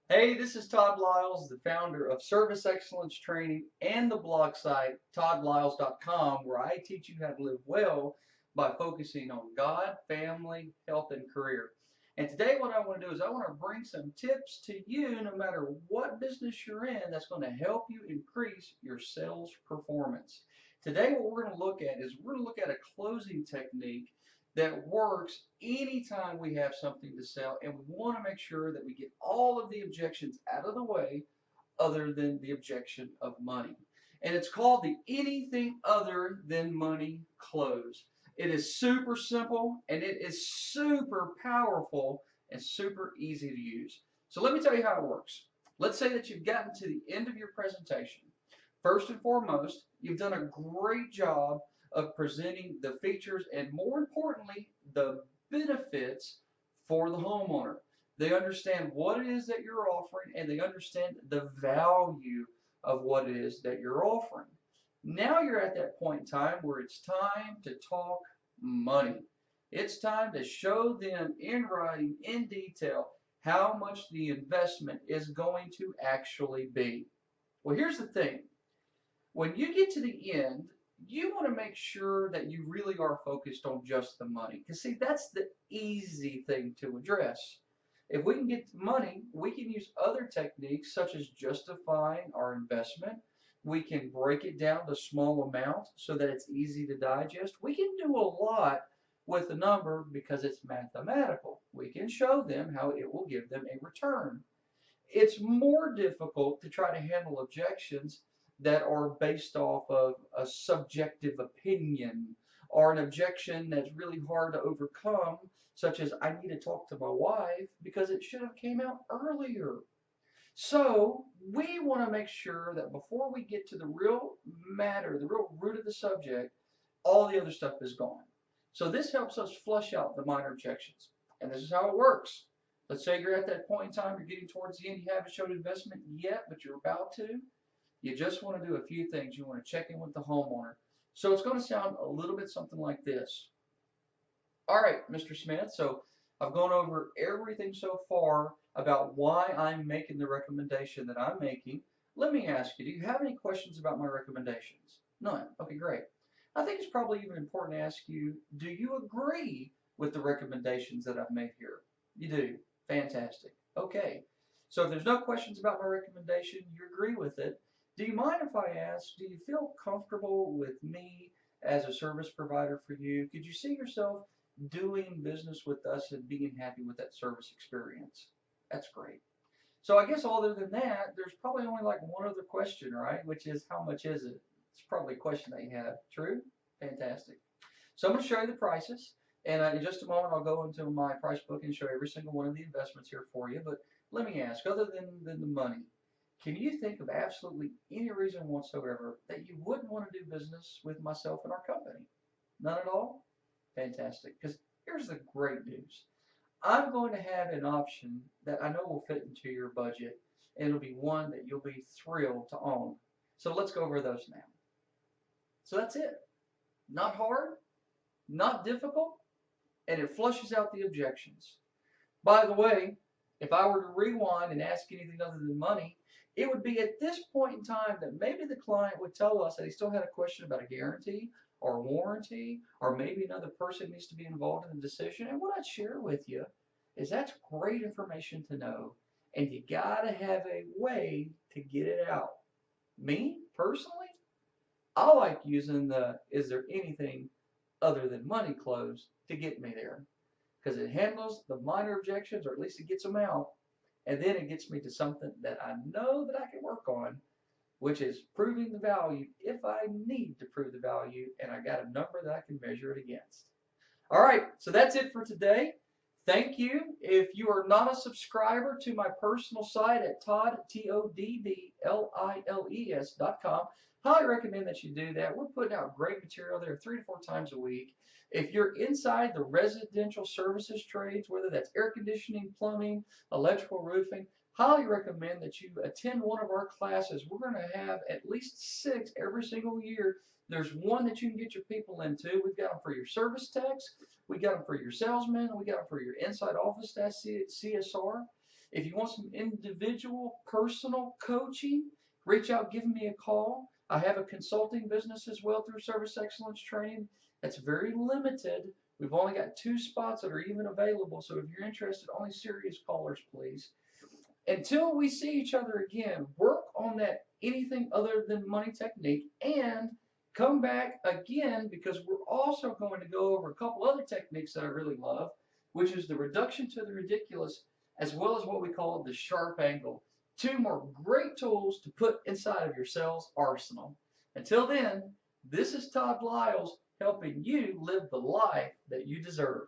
Hey, this is Todd Liles, the founder of Service Excellence Training and the blog site toddliles.com, where I teach you how to live well by focusing on God, family, health, and career. And today, what I want to do is I want to bring some tips to you, no matter what business you're in, that's going to help you increase your sales performance. Today, what we're going to look at is we're going to look at a closing technique that works anytime we have something to sell, and we want to make sure that we get all of the objections out of the way other than the objection of money. And it's called the anything other than money close. It is super simple and it is super powerful and super easy to use. So let me tell you how it works. Let's say that you've gotten to the end of your presentation. First and foremost, you've done a great job of presenting the features and, more importantly, the benefits for the homeowner. They understand what it is that you're offering and they understand the value of what it is that you're offering. Now you're at that point in time where it's time to talk money. It's time to show them in writing, in detail, how much the investment is going to actually be. Well, here's the thing. When you get to the end, you want to make sure that you really are focused on just the money. Because, see, that's the easy thing to address. If we can get the money, we can use other techniques such as justifying our investment. We can break it down to small amounts so that it's easy to digest. We can do a lot with the number because it's mathematical. We can show them how it will give them a return. It's more difficult to try to handle objections that are based off of a subjective opinion or an objection that's really hard to overcome, such as I need to talk to my wife because it should have came out earlier. So we want to make sure that before we get to the real matter, the real root of the subject, all the other stuff is gone. So this helps us flush out the minor objections. And this is how it works. Let's say you're at that point in time, you're getting towards the end, you haven't showed investment yet, but you're about to. You just want to do a few things. You want to check in with the homeowner. So it's going to sound a little bit something like this. All right, Mr. Smith, so I've gone over everything so far about why I'm making the recommendation that I'm making. Let me ask you, do you have any questions about my recommendations? None. Okay, great. I think it's probably even important to ask you, do you agree with the recommendations that I've made here? You do. Fantastic. Okay. So if there's no questions about my recommendation, you agree with it. Do you mind if I ask, do you feel comfortable with me as a service provider for you? Could you see yourself doing business with us and being happy with that service experience? That's great. So I guess other than that, there's probably only like one other question, right? Which is how much is it? It's probably a question that you have. True? Fantastic. So I'm going to show you the prices. And in just a moment, I'll go into my price book and show every single one of the investments here for you. But let me ask, other than the money, can you think of absolutely any reason whatsoever that you wouldn't want to do business with myself and our company? None at all? Fantastic. Because here's the great news. I'm going to have an option that I know will fit into your budget, and it'll be one that you'll be thrilled to own. So let's go over those now. So that's it. Not hard, not difficult, and it flushes out the objections. By the way, if I were to rewind and ask anything other than money, it would be at this point in time that maybe the client would tell us that he still had a question about a guarantee or warranty, or maybe another person needs to be involved in the decision. And what I'd share with you is that's great information to know, and you got to have a way to get it out. Me, personally, I like using the is there anything other than money close to get me there because it handles the minor objections, or at least it gets them out, and then it gets me to something that I know that I can work on, which is proving the value if I need to prove the value, and I got a number that I can measure it against. All right, so that's it for today. Thank you. If you are not a subscriber to my personal site at Todd, TODDLILES.com, highly recommend that you do that. We're putting out great material there 3 to 4 times a week. If you're inside the residential services trades, whether that's air conditioning, plumbing, electrical, roofing, highly recommend that you attend one of our classes. We're going to have at least 6 every single year. There's one that you can get your people into. We've got them for your service techs. We got them for your salesmen. We got them for your inside office staff, CSR. If you want some individual personal coaching, reach out, give me a call. I have a consulting business as well through Service Excellence Training. That's very limited. We've only got 2 spots that are even available. So if you're interested, only serious callers, please. Until we see each other again, work on that anything other than money technique and come back again, because we're also going to go over a couple other techniques that I really love, which is the reduction to the ridiculous, as well as what we call the sharp angle. 2 more great tools to put inside of your sales arsenal. Until then, this is Todd Liles helping you live the life that you deserve.